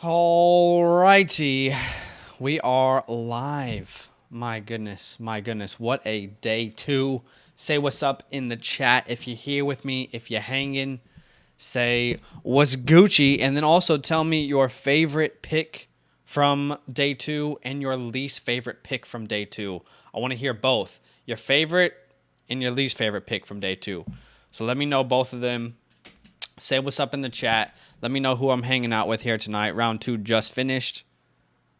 Alrighty, we are live. My goodness, what a day two. Say what's up in the chat if you're here with me, if you're hanging. Say what's Gucci, and then also tell me your favorite pick from day two and your least favorite pick from day two. I want to hear both, your favorite and your least favorite pick from day two. So let me know both of them. Say what's up in the chat. Let me know who I'm hanging out with here tonight. Round two just finished.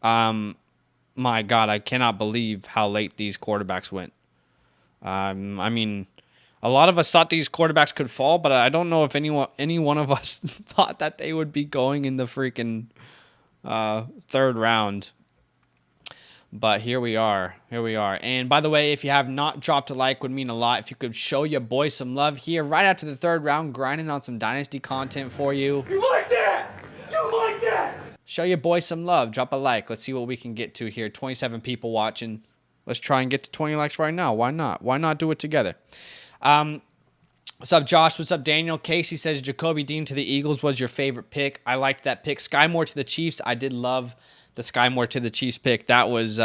My God, I cannot believe how late these quarterbacks went. I mean, a lot of us thought these quarterbacks could fall, but I don't know if any one of us thought that they would be going in the freaking third round. But here we are. And by the way, if you have not dropped a like, would mean a lot. If you could show your boy some love here right after the third round, grinding on some Dynasty content for you. You like that? You like that? Show your boy some love. Drop a like. Let's see what we can get to here. 27 people watching. Let's try and get to 20 likes right now. Why not? Why not do it together? What's up, Josh? What's up, Daniel? Casey says Jacoby Dean to the Eagles was your favorite pick. I liked that pick. Sky Moore to the Chiefs. I did love the Sky Moore to the Chiefs pick. That was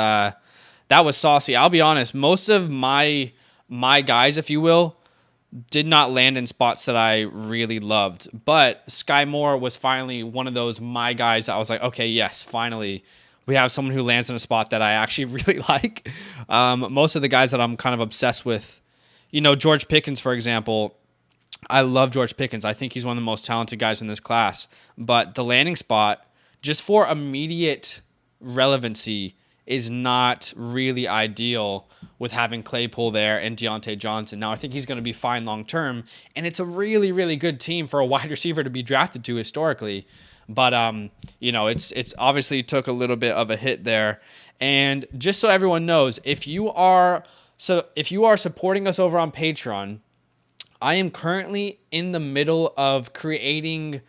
saucy. I'll be honest. Most of my guys, if you will, did not land in spots that I really loved. But Sky Moore was finally one of those my guys that I was like, okay, yes, finally we have someone who lands in a spot that I actually really like. Most of the guys that I'm kind of obsessed with, George Pickens, for example. I love George Pickens. I think he's one of the most talented guys in this class. But the landing spot, just for immediate relevancy, is not really ideal with having Claypool there and Deontay Johnson. Now, I think he's going to be fine long-term, and it's a really, really good team for a wide receiver to be drafted to historically. But, it's obviously took a little bit of a hit there. And just so everyone knows, if you are supporting us over on Patreon, I am currently in the middle of creating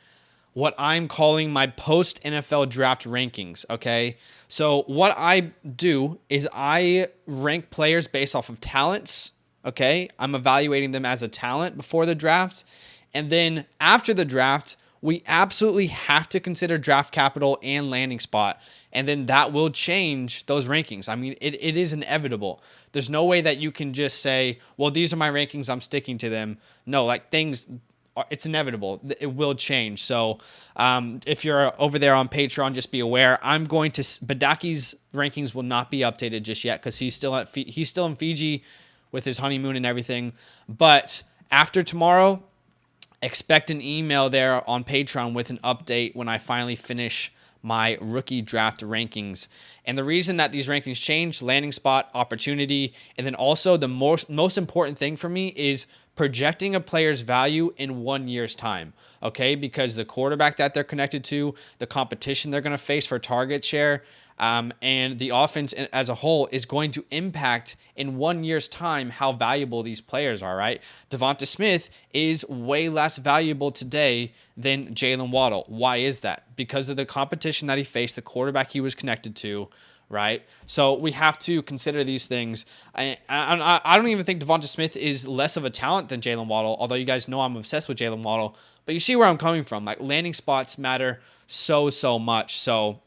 what I'm calling my post-NFL draft rankings, okay? So what I do is I rank players based off of talents, okay? I'm evaluating them as a talent before the draft. And then after the draft, we absolutely have to consider draft capital and landing spot. And then that will change those rankings. I mean, it is inevitable. There's no way that you can just say, well, these are my rankings, I'm sticking to them. No, it's inevitable. It will change. So if you're over there on Patreon, just be aware. Badaki's rankings will not be updated just yet because he's still in Fiji with his honeymoon and everything. But after tomorrow, expect an email there on Patreon with an update when I finally finish my rookie draft rankings. And the reason that these rankings change, landing spot, opportunity, and then also the most important thing for me is projecting a player's value in 1 year's time, okay? Because the quarterback that they're connected to, the competition they're going to face for target share, and the offense as a whole is going to impact in 1 year's time how valuable these players are, right? Devonta Smith is way less valuable today than Jalen Waddle. Why is that? Because of the competition that he faced, the quarterback he was connected to, right? So we have to consider these things. I don't even think Devonta Smith is less of a talent than Jalen Waddle, although you guys know I'm obsessed with Jalen Waddle. But you see where I'm coming from. Like, landing spots matter so much. So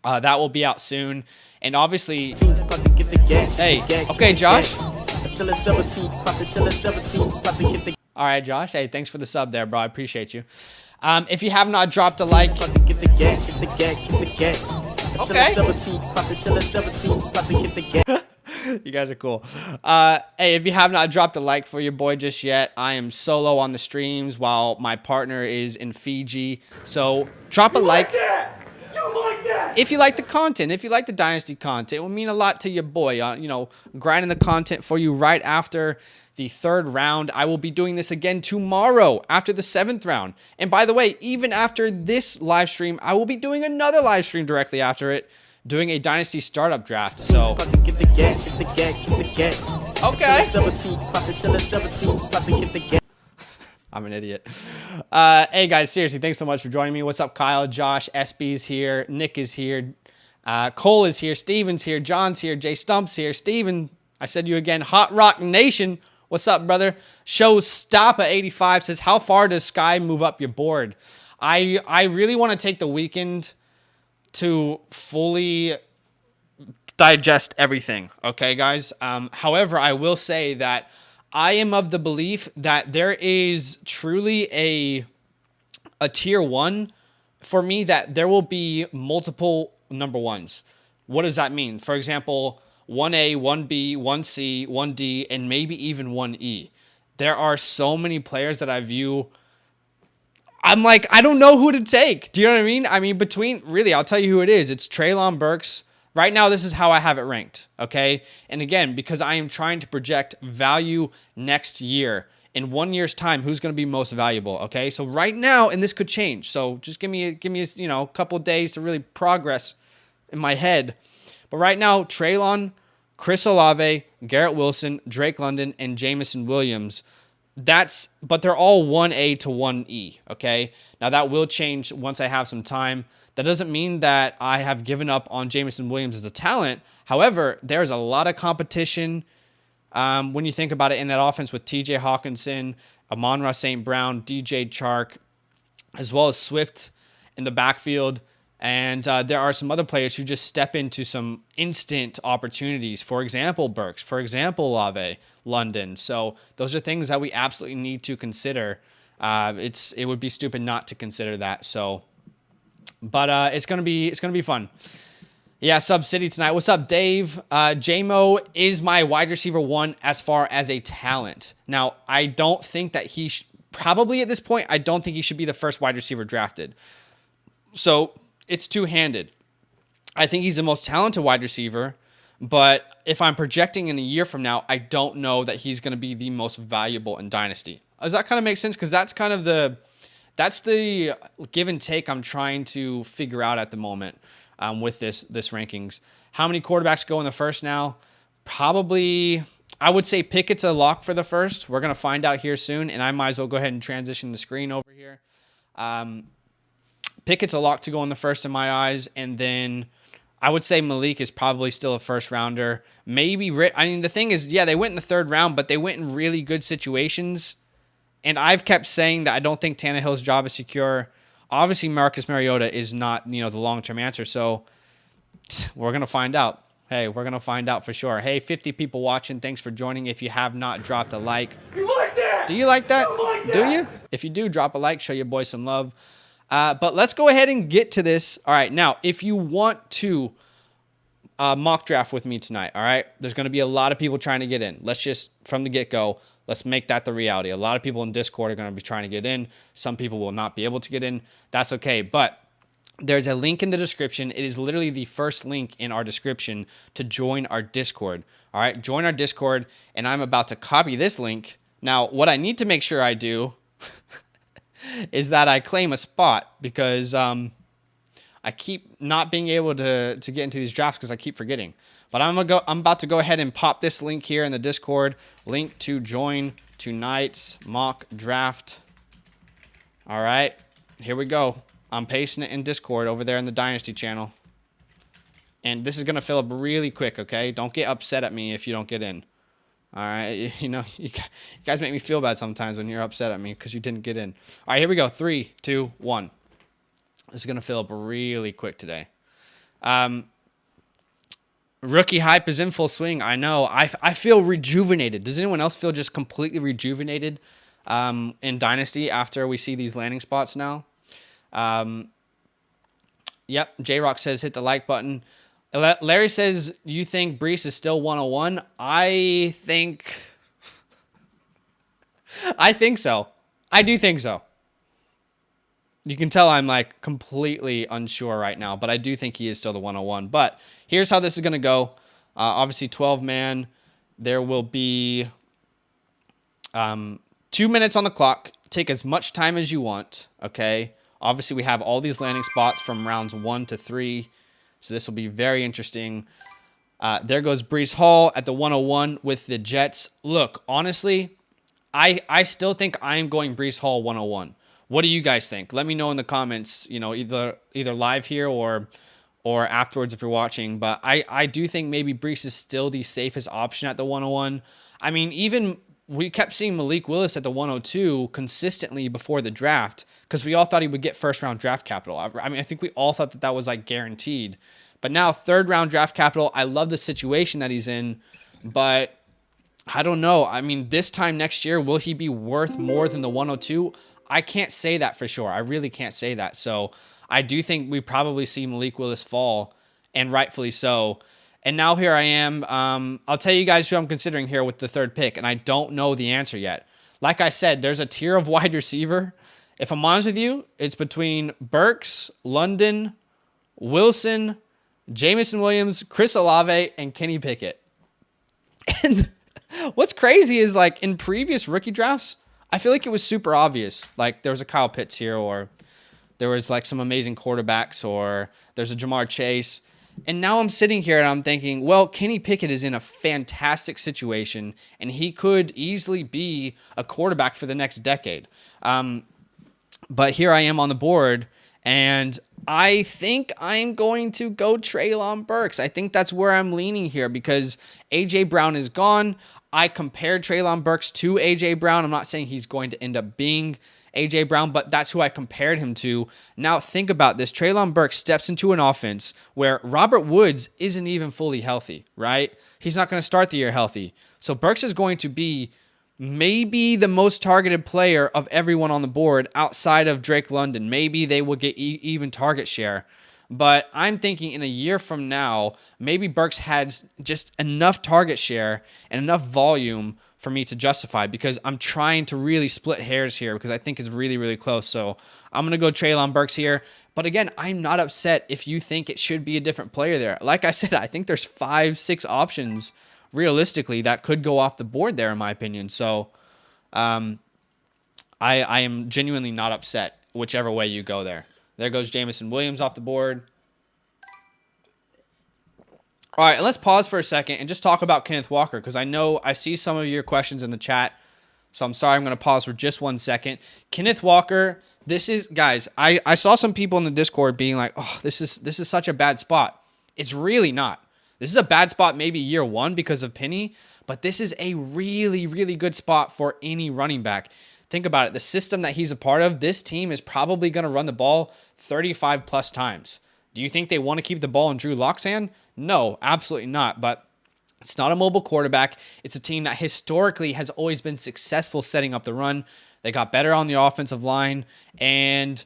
that will be out soon. And obviously, hey, okay, Josh. All right, Josh. Hey, thanks for the sub there, bro. I appreciate you. If you have not dropped a like, okay. You guys are cool. Hey, if you have not dropped a like for your boy just yet, I am solo on the streams while my partner is in Fiji. So drop a like. If you like the content, if you like the Dynasty content, it will mean a lot to your boy. Grinding the content for you right after the third round. I will be doing this again tomorrow after the 7th round. And by the way, even after this live stream, I will be doing another live stream directly after it, doing a Dynasty startup draft. So, okay. I'm an idiot. Hey guys, seriously, thanks so much for joining me. What's up, Kyle, Josh, SB's here, Nick is here, Cole is here, Steven's here, John's here, Jay Stump's here, Steven, I said you again, Hot Rock Nation, what's up, brother? Showstopper85 says, how far does Sky move up your board? I really want to take the weekend to fully digest everything, okay, guys? However, I will say that I am of the belief that there is truly a tier 1 for me, that there will be multiple number ones. What does that mean? For example, 1A, 1B, 1C, 1D, and maybe even 1E. There are so many players that I view. I'm like, I don't know who to take. Do you know what I mean? I mean, really, I'll tell you who it is. It's Treylon Burks. Right now, this is how I have it ranked, okay? And again, because I am trying to project value next year. In 1 year's time, who's going to be most valuable, okay? So right now, and this could change. So just give me a couple of days to really progress in my head. But right now, Treylon, Chris Olave, Garrett Wilson, Drake London, and Jamison Williams. But they're all 1A to 1E, okay? Now that will change once I have some time. That doesn't mean that I have given up on Jamison Williams as a talent. However, there's a lot of competition when you think about it in that offense with TJ Hawkinson, Amon-Ra St. Brown, DJ Chark, as well as Swift in the backfield. And there are some other players who just step into some instant opportunities. For example, Burks. For example, Olave, London. So those are things that we absolutely need to consider. It would be stupid not to consider that. So, but it's gonna be fun. Yeah, Sub City tonight. What's up, Dave? J-Mo is my wide receiver 1 as far as a talent. Now, I don't think that probably at this point, I don't think he should be the first wide receiver drafted. So it's two-handed. I think he's the most talented wide receiver, but if I'm projecting in a year from now, I don't know that he's going to be the most valuable in Dynasty. Does that kind of make sense? Because that's kind of the give and take I'm trying to figure out at the moment. With this rankings. How many quarterbacks go in the first now? Probably, I would say Pickett's a lock for the first. We're going to find out here soon, and I might as well go ahead and transition the screen over here. Pickett's a lock to go in the first in my eyes, and then I would say Malik is probably still a first rounder. Maybe the thing is, yeah, they went in the third round, but they went in really good situations, and I've kept saying that I don't think Tannehill's job is secure. Obviously, Marcus Mariota is not, the long-term answer, so we're going to find out. Hey, we're going to find out for sure. Hey, 50 people watching. Thanks for joining. If you have not dropped a like. You like that? Do you like that? You like that? Do you? If you do, drop a like. Show your boy some love. But let's go ahead and get to this. All right, now, if you want to mock draft with me tonight, all right, there's going to be a lot of people trying to get in. Let's just, from the get-go, let's make that the reality. A lot of people in Discord are going to be trying to get in. Some people will not be able to get in. That's okay. But there's a link in the description. It is literally the first link in our description to join our Discord. All right, join our Discord, and I'm about to copy this link. Now, what I need to make sure I do is that I claim a spot, because I keep not being able to get into these drafts because I keep forgetting. But I'm about to go ahead and pop this link here in the Discord. Link to join tonight's mock draft. All right, here we go. I'm pasting it in Discord over there in the Dynasty channel. And this is going to fill up really quick, okay? Don't get upset at me if you don't get in. All right, you guys make me feel bad sometimes when you're upset at me because you didn't get in. All right, here we go. 3, 2, 1. This is going to fill up really quick today. Rookie hype is in full swing. I know. I feel rejuvenated. Does anyone else feel just completely rejuvenated in Dynasty after we see these landing spots now? Yep. J-Rock says hit the like button. Larry says, you think Brees is still 101? I think so. I do think so. You can tell I'm like completely unsure right now, but I do think he is still the 101. But here's how this is going to go. Obviously, 12-man. There will be 2 minutes on the clock. Take as much time as you want, okay? Obviously, we have all these landing spots from rounds 1 to 3. So this will be very interesting. There goes Brees Hall at the 101 with the Jets. Look, honestly, I still think I am going Brees Hall 101. What do you guys think? Let me know in the comments, either live here or afterwards if you're watching. But I do think maybe Brees is still the safest option at the 101. I mean, even we kept seeing Malik Willis at the 102 consistently before the draft because we all thought he would get first round draft capital. I mean, I think we all thought that that was like guaranteed. But now third round draft capital, I love the situation that he's in, but I don't know. I mean, this time next year, will he be worth more than the 102? I can't say that for sure. I really can't say that. So I do think we probably see Malik Willis fall, and rightfully so. And now here I am. I'll tell you guys who I'm considering here with the third pick, and I don't know the answer yet. Like I said, there's a tier of wide receiver. If I'm honest with you, it's between Burks, London, Wilson, Jameson Williams, Chris Olave, and Kenny Pickett. And what's crazy is, like, in previous rookie drafts, I feel like it was super obvious. Like, there was a Kyle Pitts here, or there was, like, some amazing quarterbacks, or there's a Jamar Chase. And now I'm sitting here and I'm thinking, well, Kenny Pickett is in a fantastic situation, and he could easily be a quarterback for the next decade. But here I am on the board, and I think I'm going to go Treylon Burks. I think that's where I'm leaning here because A.J. Brown is gone. I compared Treylon Burks to A.J. Brown. I'm not saying he's going to end up being A.J. Brown, but that's who I compared him to. Now think about this. Treylon Burks steps into an offense where Robert Woods isn't even fully healthy, right? He's not going to start the year healthy. So Burks is going to be maybe the most targeted player of everyone on the board outside of Drake London. Maybe they will get even target share. But I'm thinking in a year from now, maybe Burks had just enough target share and enough volume for me to justify, because I'm trying to really split hairs here because I think it's really, really close. So I'm going to go Treylon Burks here. But again, I'm not upset if you think it should be a different player there. Like I said, I think there's 5-6 options realistically that could go off the board there, in my opinion. So I am genuinely not upset whichever way you go there. There goes Jameson Williams off the board. All right, let's pause for a second and just talk about Kenneth Walker, because I see some of your questions in the chat. So I'm sorry, I'm going to pause for just 1 second. Kenneth Walker, this is, guys, I saw some people in the Discord being like, oh, this is such a bad spot. It's really not. This is a bad spot maybe year one because of Penny, but this is a really, really good spot for any running back. Think about it. The system that he's a part of, this team is probably going to run the ball 35 plus times. Do you think they want to keep the ball in Drew Lock's hand? No, absolutely not. But it's not a mobile quarterback. It's a team that historically has always been successful setting up the run. They got better on the offensive line, and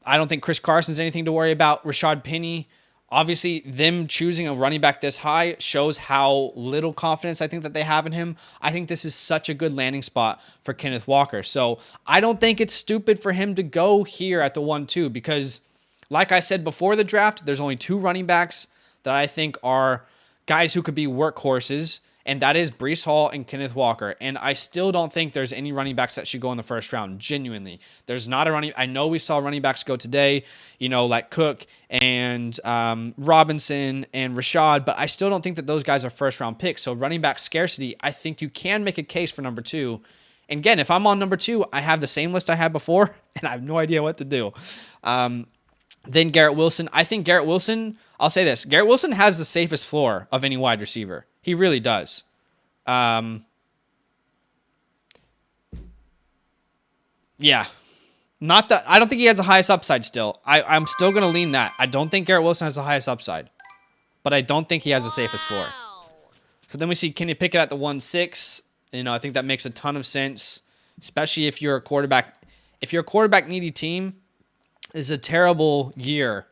I don't think Chris Carson's anything to worry about. Rashad Penny, obviously, them choosing a running back this high shows how little confidence I think that they have in him. I think this is such a good landing spot for Kenneth Walker. So I don't think it's stupid for him to go here at the 1-2 because, like I said before the draft, there's only 2 running backs that I think are guys who could be workhorses, and that is Breece Hall and Kenneth Walker. And I still don't think there's any running backs that should go in the first round, genuinely. There's not a running... I know we saw running backs go today, you know, like Cook and Robinson and Rashad, but I still don't think that those guys are first-round picks. So running back scarcity, I think you can make a case for number 2. And again, if I'm on number 2, I have the same list I had before, and I have no idea what to do. Then Garrett Wilson. I think Garrett Wilson... I'll say this. Garrett Wilson has the safest floor of any wide receiver. He really does. Yeah. Not that I don't think he has the highest upside still. I'm still going to lean that. I don't think Garrett Wilson has the highest upside. But I don't think he has the safest floor. So then we see Kenny Pickett at the 1-6. You know, I think that makes a ton of sense. Especially if you're a quarterback. If you're a quarterback needy team, this is a terrible year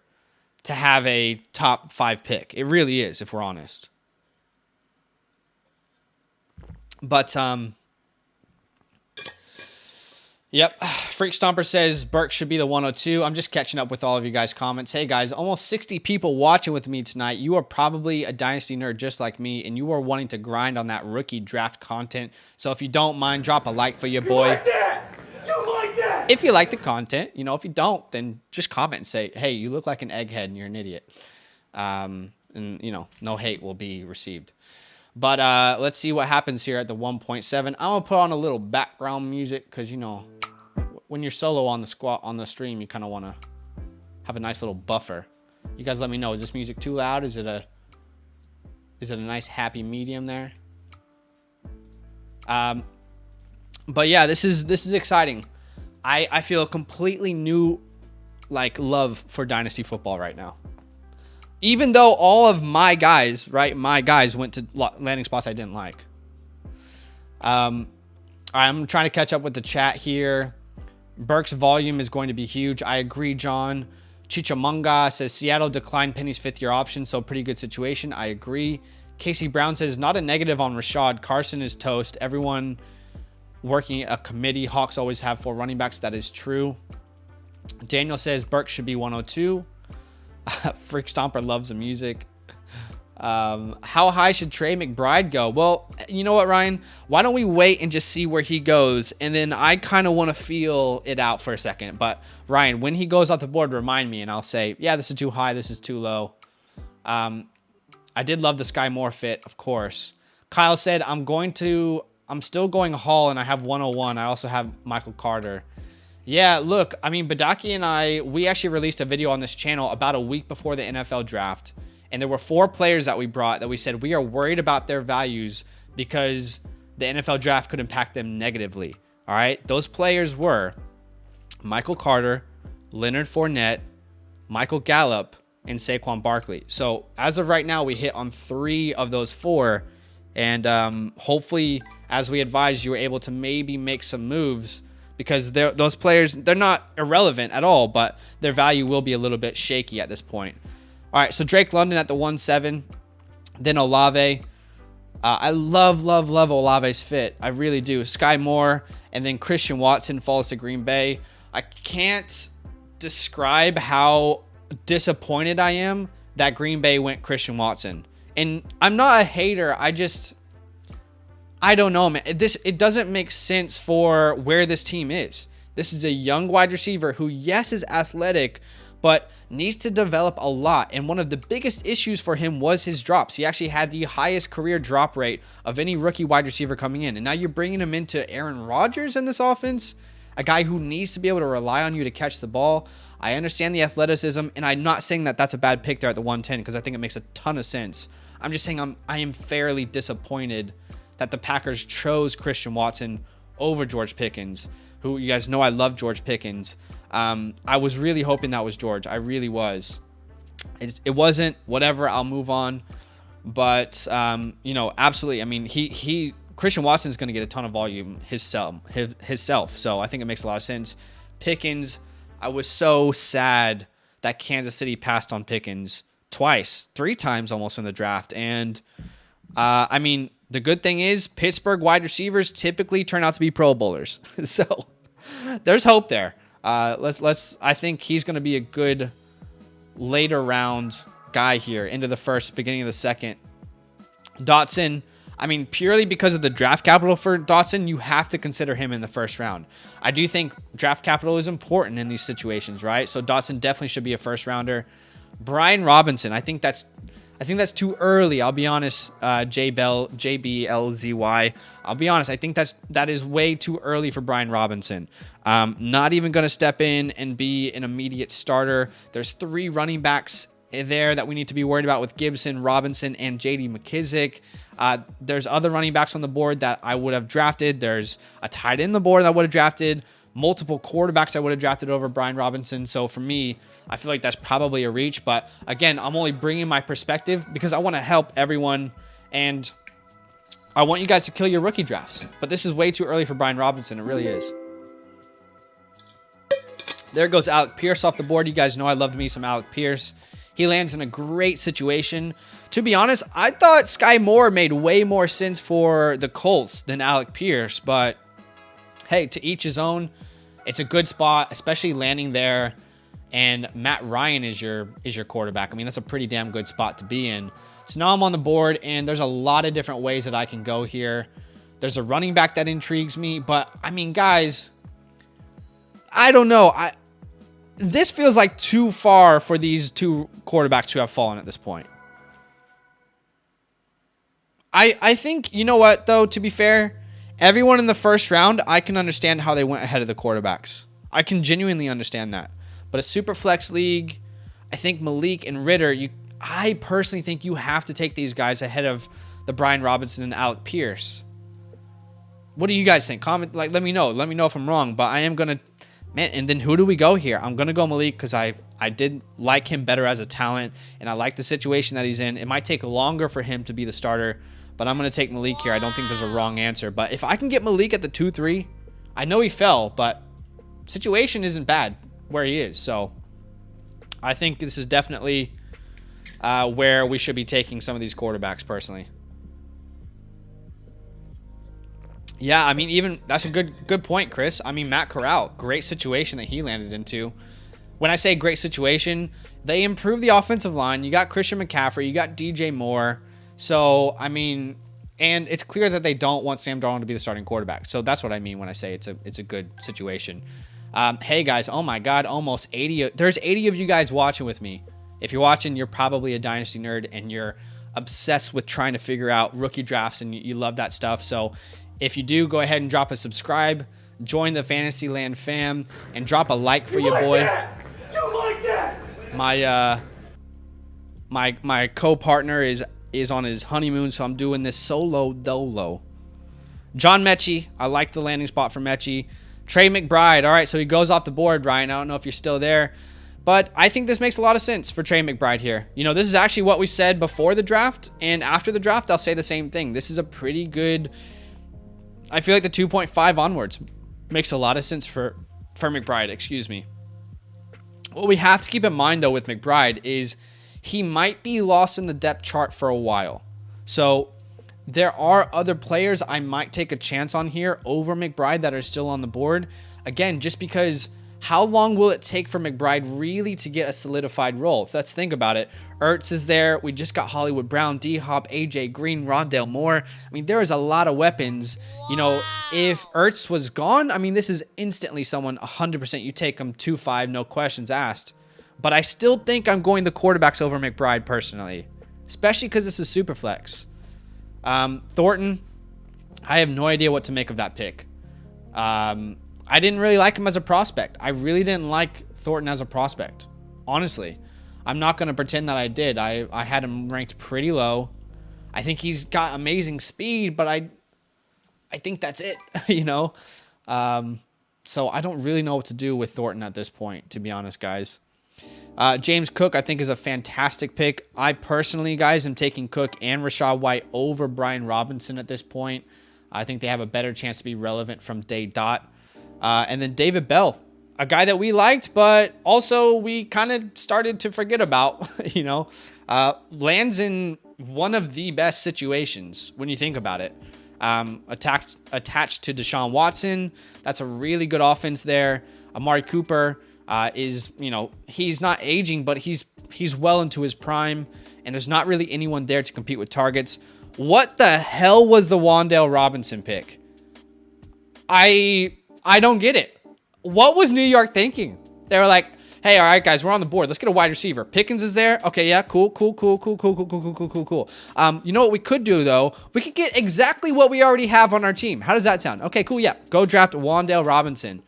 to have a top 5 pick. It really is, if we're honest. But, yep. Freak Stomper says Burks should be the 102. I'm just catching up with all of you guys' comments. Hey, guys, almost 60 people watching with me tonight. You are probably a Dynasty nerd just like me, and you are wanting to grind on that rookie draft content. So if you don't mind, drop a like for your boy. You like that? You like that? If you like the content, you know, if you don't, then just comment and say, hey, you look like an egghead and you're an idiot. And, you know, no hate will be received. But let's see what happens here at the 1.7. I'm going to put on a little background music because, you know, when you're solo on the stream, you kind of want to have a nice little buffer. You guys let me know. Is this music too loud? Is it a nice happy medium there? But yeah, this is exciting. I feel a completely new like love for Dynasty football right now. Even though all of my guys, right, went to landing spots I didn't like. I'm trying to catch up with the chat here. Burke's volume is going to be huge. I agree, John. Chichamunga says Seattle declined Penny's fifth-year option, so pretty good situation. I agree. Casey Brown says not a negative on Rashad. Carson is toast. Everyone working a committee. Hawks always have 4 running backs. That is true. Daniel says Burke should be 102. Freak Stomper loves the music. How high should Trey McBride go? Well, you know what, Ryan? Why don't we wait and just see where he goes? And then I kind of want to feel it out for a second. But, Ryan, when he goes off the board, remind me, and I'll say, yeah, this is too high. This is too low. I did love the Sky Moore fit, of course. Kyle said, I'm still going Hall, and I have 101. I also have Michael Carter. Yeah, look, I mean, Badaki and we actually released a video on this channel about a week before the NFL draft. And there were 4 players that we brought that we said we are worried about their values because the NFL draft could impact them negatively. All right. Those players were Michael Carter, Leonard Fournette, Michael Gallup, and Saquon Barkley. So as of right now, we hit on 3 of those 4. And hopefully, as we advised, you were able to maybe make some moves because those players, they're not irrelevant at all, but their value will be a little bit shaky at this point. All right, so Drake London at the 1-7, then Olave. I love Olave's fit. I really do. Sky Moore, and then Christian Watson falls to Green Bay. I can't describe how disappointed I am that Green Bay went Christian Watson. And I'm not a hater. I don't know, man. It doesn't make sense for where this team is. This is a young wide receiver who, yes, is athletic, but needs to develop a lot. And one of the biggest issues for him was his drops. He actually had the highest career drop rate of any rookie wide receiver coming in. And now you're bringing him into Aaron Rodgers in this offense, a guy who needs to be able to rely on you to catch the ball. I understand the athleticism, and I'm not saying that that's a bad pick there at the 110 because I think it makes a ton of sense. I'm just saying I am fairly disappointed that the Packers chose Christian Watson over George Pickens, who you guys know I love George Pickens. I was really hoping that was George. I really was. It wasn't. Whatever. I'll move on. But absolutely. I mean, Christian Watson is going to get a ton of volume himself. So I think it makes a lot of sense. Pickens. I was so sad that Kansas City passed on Pickens twice, 3 times almost in the draft. And I mean, the good thing is Pittsburgh wide receivers typically turn out to be Pro Bowlers. So there's hope there. I think he's going to be a good later round guy here into the first, beginning of the second. Dotson, I mean, purely because of the draft capital for Dotson, you have to consider him in the first round. I do think draft capital is important in these situations, right? So Dotson definitely should be a first rounder. Brian Robinson, I think that's too early. I'll be honest, JBLZY. I'll be honest. I think that is way too early for Brian Robinson. Not even going to step in and be an immediate starter. There's 3 running backs there that we need to be worried about with Gibson, Robinson, and J.D. McKissick. There's other running backs on the board that I would have drafted. There's a tight end on the board that I would have drafted. Multiple quarterbacks I would have drafted over Brian Robinson. So for me, I feel like that's probably a reach. But again, I'm only bringing my perspective because I want to help everyone. And I want you guys to kill your rookie drafts. But this is way too early for Brian Robinson. It really is. There goes Alec Pierce off the board. You guys know I love me some Alec Pierce. He lands in a great situation. To be honest, I thought Sky Moore made way more sense for the Colts than Alec Pierce. But hey, to each his own. It's a good spot, especially landing there. And Matt Ryan is your quarterback. I mean, that's a pretty damn good spot to be in. So now I'm on the board, and there's a lot of different ways that I can go here. There's a running back that intrigues me. But, I mean, guys, I don't know. This feels like too far for these 2 quarterbacks to have fallen at this point. I think, you know what, though, to be fair, everyone in the first round, I can understand how they went ahead of the quarterbacks. I can genuinely understand that. But a super flex league, I think Malik and Ritter, I personally think you have to take these guys ahead of the Brian Robinson and Alec Pierce. What do you guys think? Comment, like, let me know. Let me know if I'm wrong. But I am going to, man, and then who do we go here? I'm going to go Malik because I did like him better as a talent, and I like the situation that he's in. It might take longer for him to be the starter, but I'm going to take Malik here. I don't think there's a wrong answer. But if I can get Malik at the 2-3, I know he fell, but situation isn't bad where he is. So I think this is definitely where we should be taking some of these quarterbacks personally. Yeah, I mean, even that's a good point, Chris. I mean, Matt Corral, great situation that he landed into. When I say great situation, they improved the offensive line. You got Christian McCaffrey, you got DJ Moore. So, I mean, and it's clear that they don't want Sam Darnold to be the starting quarterback. So that's what I mean when I say it's a good situation. Hey guys, oh my God, almost 80. There's 80 of you guys watching with me. If you're watching, you're probably a Dynasty nerd and you're obsessed with trying to figure out rookie drafts and you love that stuff. So if you do, go ahead and drop a subscribe, join the Fantasyland fam, and drop a like for your boy. You like that? My co-partner is on his honeymoon, so I'm doing this solo dolo. John Mechie, I like the landing spot for Mechie. Trey McBride, all right, so he goes off the board, Ryan. I don't know if you're still there, but I think this makes a lot of sense for Trey McBride here. You know, this is actually what we said before the draft, and after the draft, I'll say the same thing. This is a pretty good, I feel like the 2.5 onwards makes a lot of sense for McBride, excuse me. What we have to keep in mind, though, with McBride is he might be lost in the depth chart for a while. So there are other players I might take a chance on here over McBride that are still on the board. Again, just because how long will it take for McBride really to get a solidified role? Let's think about it. Ertz is there. We just got Hollywood Brown, D-Hop, AJ Green, Rondale Moore. I mean, there is a lot of weapons. You know, if Ertz was gone, I mean, this is instantly someone 100% you take him 2-5, no questions asked. But I still think I'm going the quarterbacks over McBride personally, especially because this is super flex. Thornton, I have no idea what to make of that pick. I didn't really like him as a prospect. I really didn't like Thornton as a prospect. Honestly, I'm not going to pretend that I did. I had him ranked pretty low. I think he's got amazing speed, but I think that's it, you know? So I don't really know what to do with Thornton at this point, to be honest, guys. James Cook, I think, is a fantastic pick. I personally, guys, am taking Cook and Rachaad White over Brian Robinson at this point. I think they have a better chance to be relevant from day dot. And then David Bell, a guy that we liked, but also we kind of started to forget about, you know, lands in one of the best situations when you think about it. Attached to Deshaun Watson. That's a really good offense there. Amari Cooper is, you know, he's not aging, but he's well into his prime, and there's not really anyone there to compete with targets. What the hell was the Wan'Dale Robinson pick? I don't get it. What was New York thinking? They were like, hey, all right, guys, we're on the board. Let's get a wide receiver. Pickens is there. Okay, yeah, cool. You know what we could do, though? We could get exactly what we already have on our team. How does that sound? Okay, cool, yeah. Go draft Wan'Dale Robinson.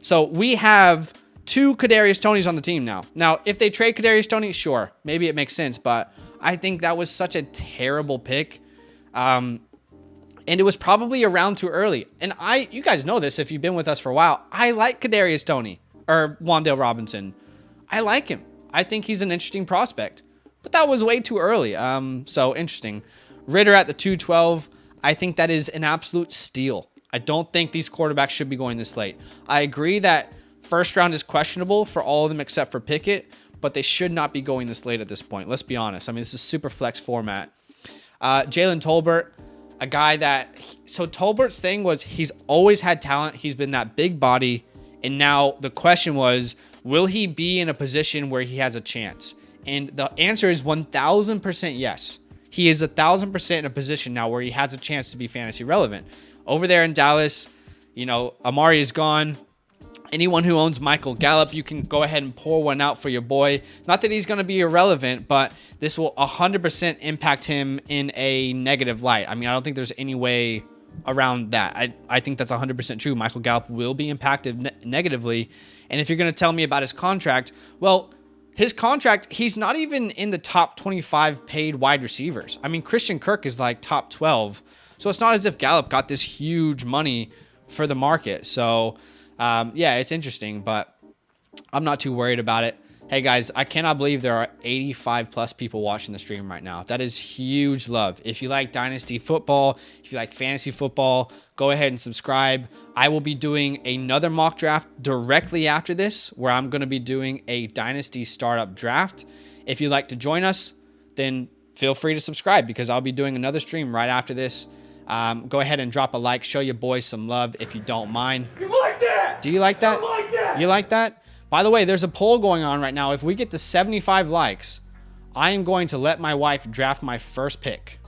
So we have 2 Kadarius Tonys on the team now. Now, if they trade Kadarius Toney, sure, maybe it makes sense, but I think that was such a terrible pick. And it was probably around too early. And you guys know this if you've been with us for a while. I like Kadarius Toney or Wan'Dale Robinson. I like him. I think he's an interesting prospect. But that was way too early. So interesting. Ritter at the 212. I think that is an absolute steal. I don't think these quarterbacks should be going this late. I agree that first round is questionable for all of them except for Pickett, but they should not be going this late at this point. Let's be honest. I mean, this is super flex format. Jalen Tolbert. A guy that, so Tolbert's thing was he's always had talent. He's been that big body. And now the question was, will he be in a position where he has a chance? And the answer is 1000% yes. He is 1000% in a position now where he has a chance to be fantasy relevant. Over there in Dallas, you know, Amari is gone. Anyone who owns Michael Gallup, you can go ahead and pour one out for your boy. Not that he's going to be irrelevant, but this will 100% impact him in a negative light. I mean, I don't think there's any way around that. I think that's 100% true. Michael Gallup will be impacted negatively. And if you're going to tell me about his contract, well, his contract, he's not even in the top 25 paid wide receivers. I mean, Christian Kirk is like top 12. So it's not as if Gallup got this huge money for the market. So, yeah, it's interesting, but I'm not too worried about it. Hey guys, I cannot believe there are 85 plus people watching the stream right now. That is huge love. If you like Dynasty football, if you like fantasy football, go ahead and subscribe. I will be doing another mock draft directly after this, where I'm going to be doing a Dynasty startup draft. If you'd like to join us, then feel free to subscribe, because I'll be doing another stream right after this. Go ahead and drop a like. Show your boys some love if you don't mind. You like that? Do you like that? You like that? You like that? By the way, there's a poll going on right now. If we get to 75 likes, I am going to let my wife draft my first pick.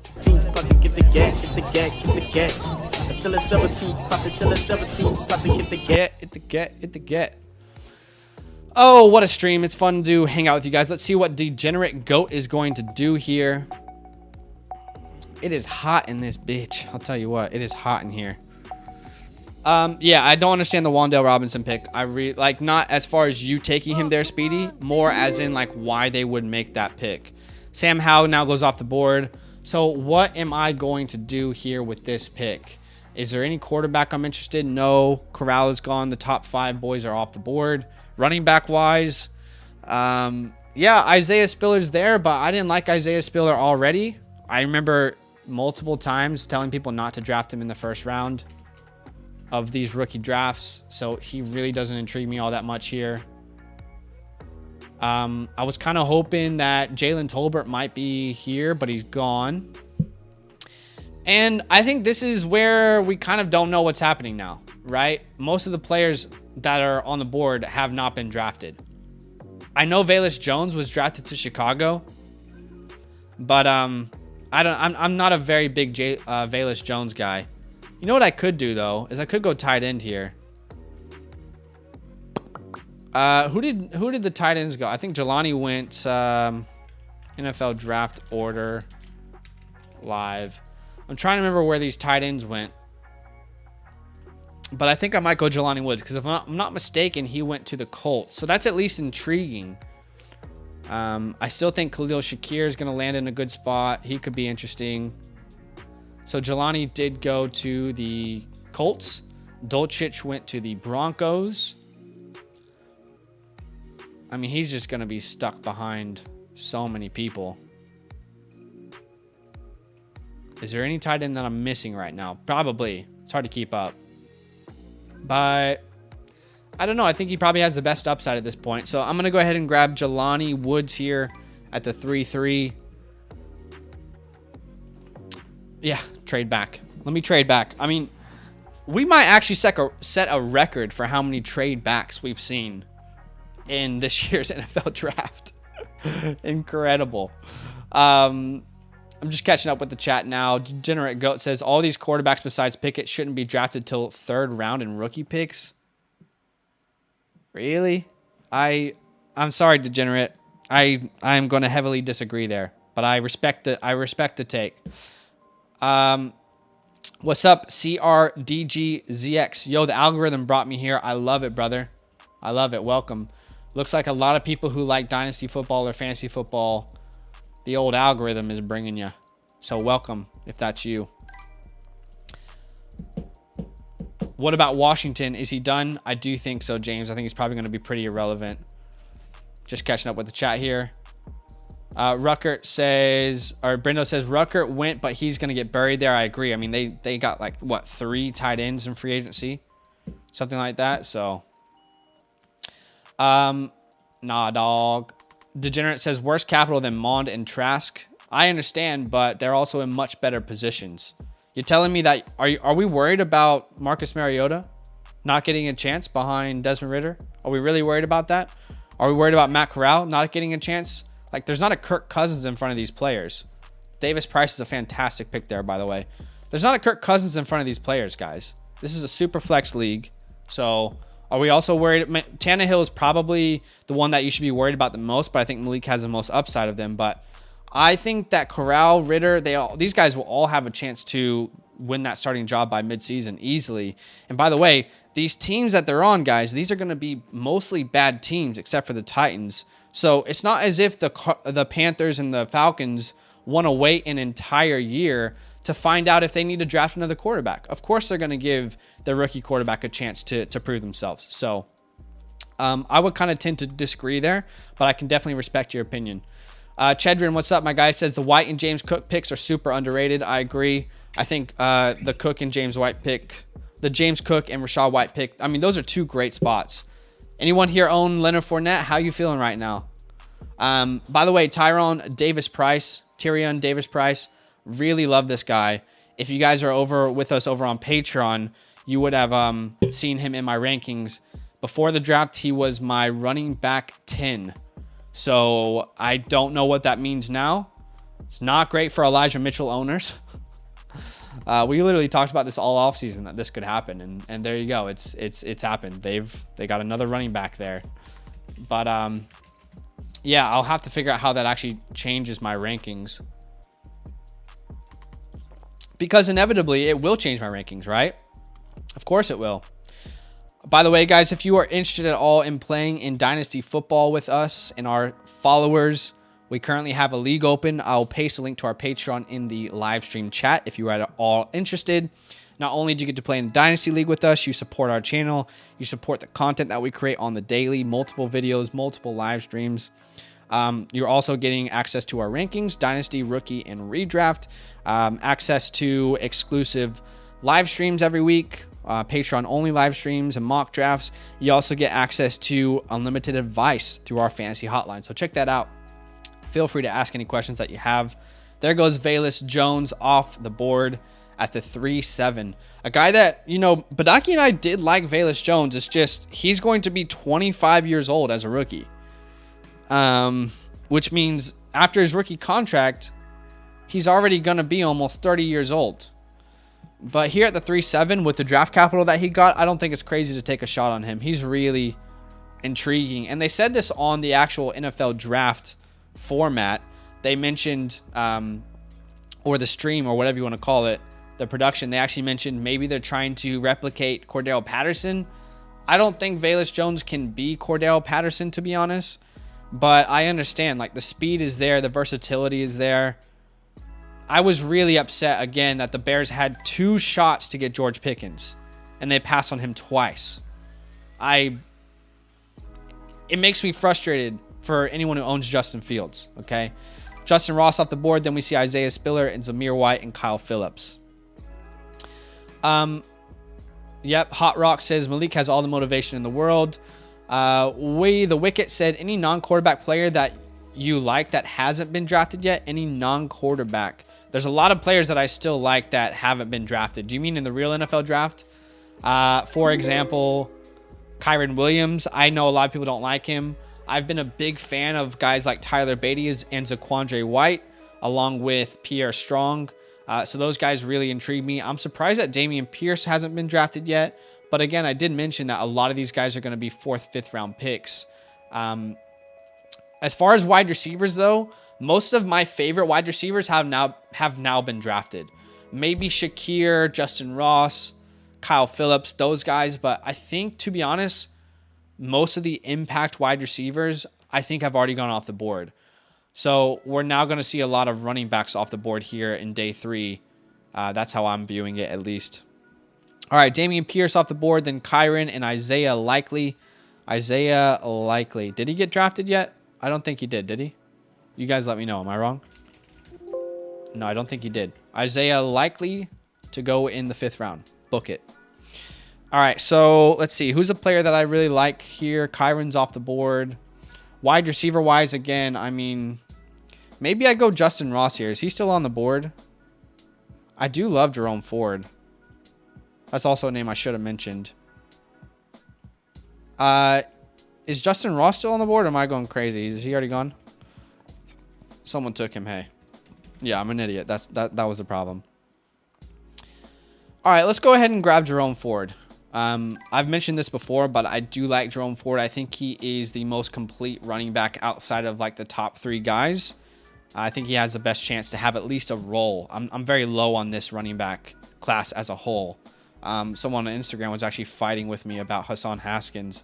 Get. Oh, what a stream. It's fun to hang out with you guys. Let's see what Degenerate Goat is going to do here. It is hot in this bitch. I'll tell you what, it is hot in here. Yeah, I don't understand the Wan'Dale Robinson pick. Like, not as far as you taking him there, Speedy, more as in like why they would make that pick. Sam Howell now goes off the board. So what am I going to do here with this pick? Is there any quarterback I'm interested in? No. Corral is gone. The top 5 boys are off the board. Running back wise, yeah, Isaiah Spiller's there, but I didn't like Isaiah Spiller already. I remember multiple times telling people not to draft him in the first round of these rookie drafts, so he really doesn't intrigue me all that much here. I was kind of hoping that Jalen Tolbert might be here, but he's gone. And I think this is where we kind of don't know what's happening now, right? Most of the players that are on the board have not been drafted. I know Velus Jones was drafted to Chicago, but I'm not a very big Velus Jones guy. You know what I could do though, is I could go tight end here. Who did the tight ends go? I think Jelani went NFL draft order live. I'm trying to remember where these tight ends went, but I think I might go Jelani Woods, because if I'm not mistaken, he went to the Colts. So that's at least intriguing. I still think Khalil Shakir is going to land in a good spot. He could be interesting. So Jelani did go to the Colts. Dolchich went to the Broncos. I mean, he's just going to be stuck behind so many people. Is there any tight end that I'm missing right now? Probably. It's hard to keep up. But I don't know. I think he probably has the best upside at this point. So I'm going to go ahead and grab Jelani Woods here at the 3-3. Yeah, trade back. Let me trade back. I mean, we might actually set a record for how many trade backs we've seen in this year's NFL draft. Incredible. I'm just catching up with the chat now. Degenerate Goat says all these quarterbacks besides Pickett shouldn't be drafted till 3rd round in rookie picks. Really? I'm sorry, Degenerate. I'm going to heavily disagree there, but I respect the take. What's up, CRDGZX? Yo, the algorithm brought me here. I love it, brother. I love it. Welcome. Looks like a lot of people who like Dynasty football or fantasy football, the old algorithm is bringing you. So welcome, if that's you. What about Washington? Is he done? I do think so, James. I think he's probably going to be pretty irrelevant. Just catching up with the chat here. Ruckert says, or Brendo says, Ruckert went, but he's going to get buried there. I agree. I mean, they got like, what, 3 tight ends in free agency? Something like that. So, nah, dog. Degenerate says, worse capital than Mond and Trask. I understand, but they're also in much better positions. You're telling me that, are we worried about Marcus Mariota not getting a chance behind Desmond Ridder? Are we really worried about that? Are we worried about Matt Corral not getting a chance? Like, there's not a Kirk Cousins in front of these players. Davis Price is a fantastic pick there, by the way. There's not a Kirk Cousins in front of these players, guys. This is a super flex league. So, are we also worried? Tannehill is probably the one that you should be worried about the most, but I think Malik has the most upside of them. But I think that Corral, Ridder, these guys will all have a chance to win that starting job by midseason easily. And by the way, these teams that they're on, guys, these are going to be mostly bad teams except for the Titans. So it's not as if the Panthers and the Falcons want to wait an entire year to find out if they need to draft another quarterback. Of course, they're going to give their rookie quarterback a chance to prove themselves. So I would kind of tend to disagree there, but I can definitely respect your opinion. Chedrin, what's up? My guy says the White and James Cook picks are super underrated. I agree. I think the Cook and James White pick, the James Cook and Rachaad White pick, I mean, those are two great spots. Anyone here own Leonard Fournette? How you feeling right now? By the way, Tyrion Davis Price, really love this guy. If you guys are over with us over on Patreon, you would have seen him in my rankings. Before the draft, he was my running back 10. So I don't know what that means now. It's not great for Elijah Mitchell owners. We literally talked about this all offseason that this could happen, and there you go. It's happened. They got another running back there. But yeah, I'll have to figure out how that actually changes my rankings. Because inevitably it will change my rankings, right? Of course it will. By the way, guys, if you are interested at all in playing in Dynasty football with us and our followers, we currently have a league open. I'll paste a link to our Patreon in the live stream chat if you are at all interested. Not only do you get to play in Dynasty League with us, you support our channel, you support the content that we create on the daily, multiple videos, multiple live streams. You're also getting access to our rankings, Dynasty, Rookie, and Redraft, access to exclusive live streams every week, Patreon-only live streams and mock drafts. You also get access to unlimited advice through our fantasy hotline. So check that out. Feel free to ask any questions that you have. There goes Velus Jones off the board at the 3-7. A guy that, you know, Badaki and I did like Velus Jones. It's just he's going to be 25 years old as a rookie. Which means after his rookie contract, he's already going to be almost 30 years old. But here at the 3-7 with the draft capital that he got, I don't think it's crazy to take a shot on him. He's really intriguing. And they said this on the actual NFL draft format. They mentioned, or the stream or whatever you want to call it, the production, they actually mentioned maybe they're trying to replicate Cordell Patterson. I don't think Velus Jones can be Cordell Patterson, to be honest. But I understand, like, the speed is there, the versatility is there. I was really upset, again, that the Bears had 2 shots to get George Pickens, and they passed on him twice. It makes me frustrated for anyone who owns Justin Fields, okay? Justin Ross off the board, then we see Isaiah Spiller and Zamir White and Kyle Phillips. Yep, Hot Rock says Malik has all the motivation in the world. The Wicket said, any non-quarterback player that you like that hasn't been drafted yet? Any non-quarterback? There's a lot of players that I still like that haven't been drafted. Do you mean in the real NFL draft? For example, Kyron Williams. I know a lot of people don't like him. I've been a big fan of guys like Tyler Beatty and Zaquandre White, along with Pierre Strong. So those guys really intrigue me. I'm surprised that Dameon Pierce hasn't been drafted yet. But again, I did mention that a lot of these guys are going to be 4th, 5th round picks. As far as wide receivers, though, most of my favorite wide receivers have now been drafted. Maybe Shakir, Justin Ross, Kyle Phillips, those guys. But I think, to be honest, most of the impact wide receivers, I think, have already gone off the board. So we're now going to see a lot of running backs off the board here in day 3. That's how I'm viewing it, at least. All right, Dameon Pierce off the board, then Kyron and Isaiah Likely. Did he get drafted yet? I don't think he did he? You guys let me know. Am I wrong? No, I don't think he did. Isaiah Likely to go in the 5th round. Book it. All right, so let's see. Who's a player that I really like here? Kyron's off the board. Wide receiver-wise, again, I mean, maybe I go Justin Ross here. Is he still on the board? I do love Jerome Ford. That's also a name I should have mentioned. Is Justin Ross still on the board, or am I going crazy? Is he already gone? Someone took him, hey. Yeah, I'm an idiot. That was the problem. All right, let's go ahead and grab Jerome Ford. I've mentioned this before, but I do like Jerome Ford. I think he is the most complete running back outside of like the top 3 guys. I think he has the best chance to have at least a role. I'm very low on this running back class as a whole. Someone on Instagram was actually fighting with me about Hassan Haskins.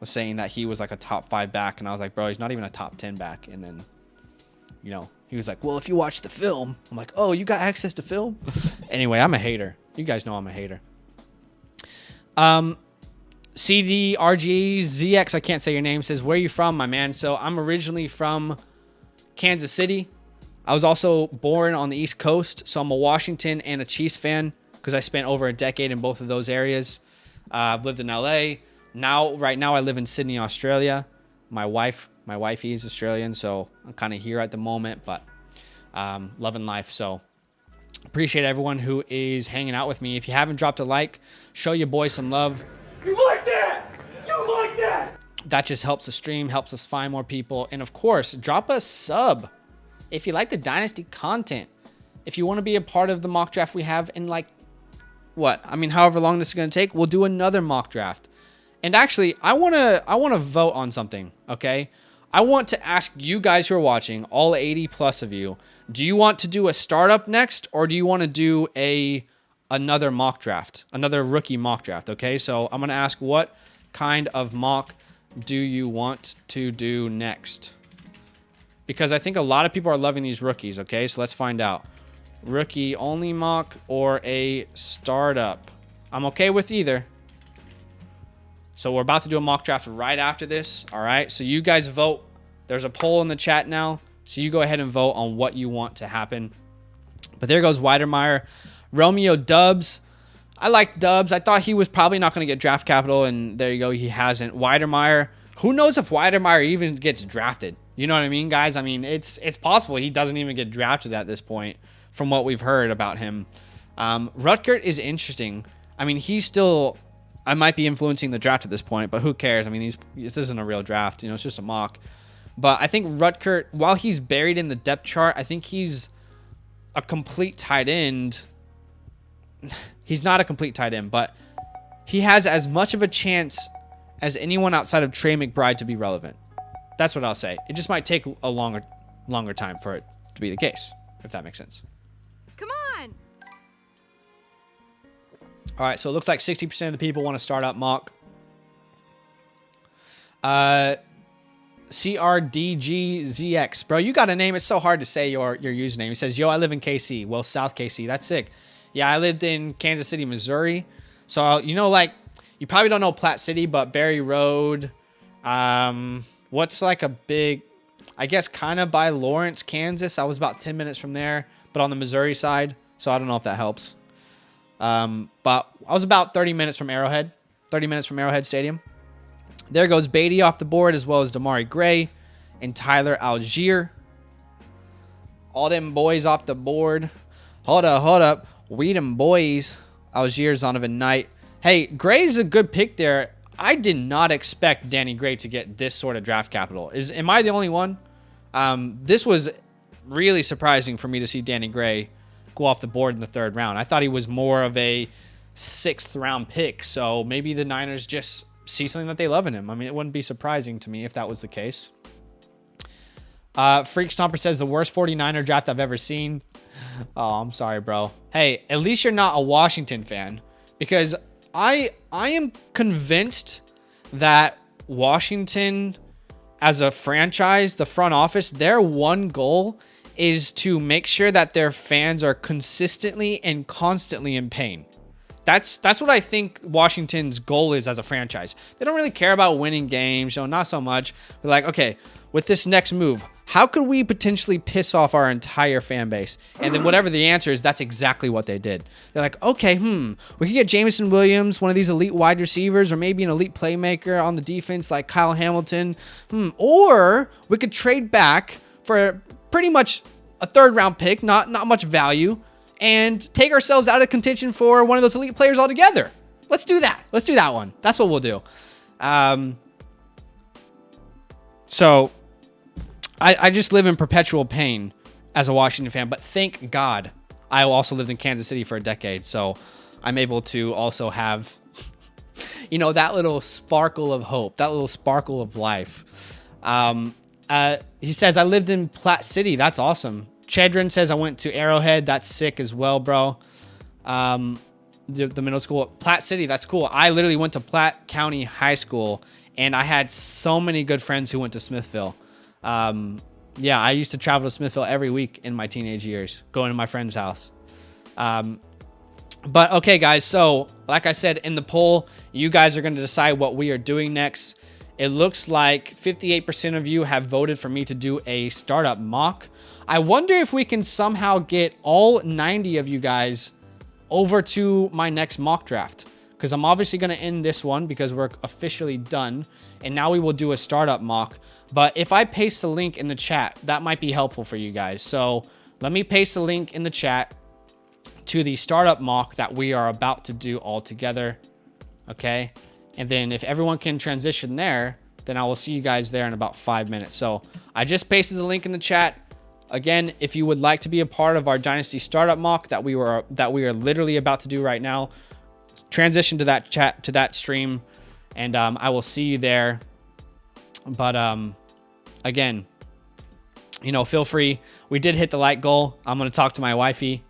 Was saying that he was like a top 5 back, and I was like, bro, he's not even a top 10 back. And then, you know, He was like, well, if you watch the film. I'm like, oh, you got access to film? Anyway, I'm a hater. You guys know I'm a hater. CDRGZX, I can't say your name, says, where are you from, my man? So I'm originally from Kansas City. I was also born on the East Coast, so I'm a Washington and a Chiefs fan because I spent over a decade in both of those areas. I've lived in LA. Right now I live in Sydney, Australia. My wifey is Australian, so I'm kind of here at the moment, but loving life. So appreciate everyone who is hanging out with me. If you haven't dropped a like, show your boy some love. You like that? You like that? That just helps the stream, helps us find more people. And of course, drop a sub if you like the Dynasty content. If you want to be a part of the mock draft we have in however long this is going to take, we'll do another mock draft. And actually, I want to vote on something, okay? I want to ask you guys who are watching, all 80 plus of you, do you want to do a startup next, or do you want to do another mock draft, another rookie mock draft, okay? So I'm going to ask, what kind of mock do you want to do next? Because I think a lot of people are loving these rookies, okay? So let's find out. Rookie only mock or a startup? I'm okay with either. So we're about to do a mock draft right after this, all right? So you guys vote. There's a poll in the chat now, so you go ahead and vote on what you want to happen. But there goes Weidermeyer. Romeo Dubs. I liked Dubs. I thought he was probably not going to get draft capital, and there you go, he hasn't. Weidermeyer. Who knows if Weidermeyer even gets drafted? You know what I mean, guys? I mean, it's possible he doesn't even get drafted at this point from what we've heard about him. Rutgert is interesting. I mean, he's still... I might be influencing the draft at this point, but who cares? I mean, this isn't a real draft. You know, it's just a mock. But I think Rutgert, while he's buried in the depth chart, I think he's a complete tight end. He's not a complete tight end, but he has as much of a chance as anyone outside of Trey McBride to be relevant. That's what I'll say. It just might take a longer time for it to be the case, if that makes sense. Come on. All right, so it looks like 60% of the people want to start up mock. CRDGZX. Bro, you got a name. It's so hard to say your username. He says, yo, I live in KC. Well, South KC. That's sick. Yeah, I lived in Kansas City, Missouri. So, you know, like, you probably don't know Platte City, but Berry Road. What's like a big, I guess, kind of by Lawrence, Kansas. I was about 10 minutes from there, but on the Missouri side. So I don't know if that helps. But I was about 30 minutes from Arrowhead. 30 minutes from Arrowhead Stadium. There goes Beatty off the board, as well as Damari Gray and Tyler Algier. All them boys off the board. Hold up. We them boys. Algier's Donovan Knight. Hey, Gray's a good pick there. I did not expect Danny Gray to get this sort of draft capital. Am I the only one? This was really surprising for me to see Danny Gray go off the board in the third round. I thought he was more of a 6th round pick. So maybe the Niners just see something that they love in him. I mean, it wouldn't be surprising to me if that was the case. Freak Stomper says the worst 49er draft I've ever seen. Oh, I'm sorry, bro. Hey, at least you're not a Washington fan, because I am convinced that Washington as a franchise, the front office, their one goal is to make sure that their fans are consistently and constantly in pain. That's what I think Washington's goal is as a franchise. They don't really care about winning games, not so much. They're like, okay, with this next move, how could we potentially piss off our entire fan base? And then whatever the answer is, that's exactly what they did. They're like, okay, we could get Jameson Williams, one of these elite wide receivers, or maybe an elite playmaker on the defense like Kyle Hamilton. Or we could trade back for pretty much a 3rd round pick, not much value, and take ourselves out of contention for one of those elite players altogether. Let's do that. Let's do that one. That's what we'll do. So I just live in perpetual pain as a Washington fan, but thank God I also lived in Kansas City for a decade. So I'm able to also have, that little sparkle of hope, that little sparkle of life. He says, I lived in Platte City. That's awesome. Chedron says, I went to Arrowhead. That's sick as well, bro. The middle school. Platte City, that's cool. I literally went to Platte County High School, and I had so many good friends who went to Smithville. Yeah, I used to travel to Smithville every week in my teenage years, going to my friend's house. But okay, guys, so like I said in the poll, you guys are going to decide what we are doing next. It looks like 58% of you have voted for me to do a startup mock. I wonder if we can somehow get all 90 of you guys over to my next mock draft, because I'm obviously going to end this one because we're officially done. And now we will do a startup mock. But if I paste the link in the chat, that might be helpful for you guys. So let me paste the link in the chat to the startup mock that we are about to do all together. Okay. And then if everyone can transition there, then I will see you guys there in about 5 minutes. So I just pasted the link in the chat. Again, if you would like to be a part of our Dynasty startup mock that we are literally about to do right now, transition to that chat, to that stream, and I will see you there. But again, you know, feel free. We did hit the like goal. I'm going to talk to my wifey.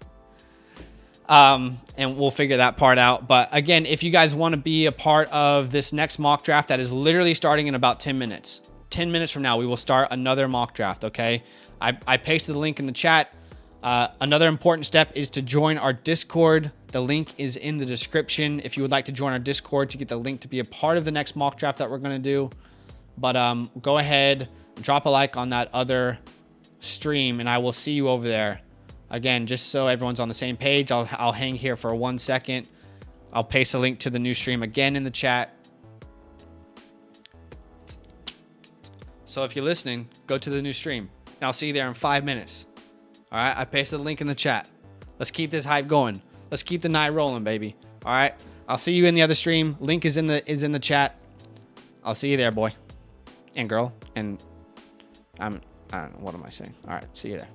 And we'll figure that part out. But again, if you guys want to be a part of this next mock draft that is literally starting in about 10 minutes. 10 minutes from now, we will start another mock draft, okay? I pasted the link in the chat. Another important step is to join our Discord. The link is in the description if you would like to join our Discord to get the link to be a part of the next mock draft that we're going to do. But go ahead, drop a like on that other stream, and I will see you over there. Again, just so everyone's on the same page, I'll hang here for 1 second. I'll paste a link to the new stream again in the chat. So if you're listening, go to the new stream, and I'll see you there in 5 minutes. All right, I pasted the link in the chat. Let's keep this hype going. Let's keep the night rolling, baby. All right, I'll see you in the other stream. Link is in the chat. I'll see you there, boy and girl. And I don't know, what am I saying? All right, see you there.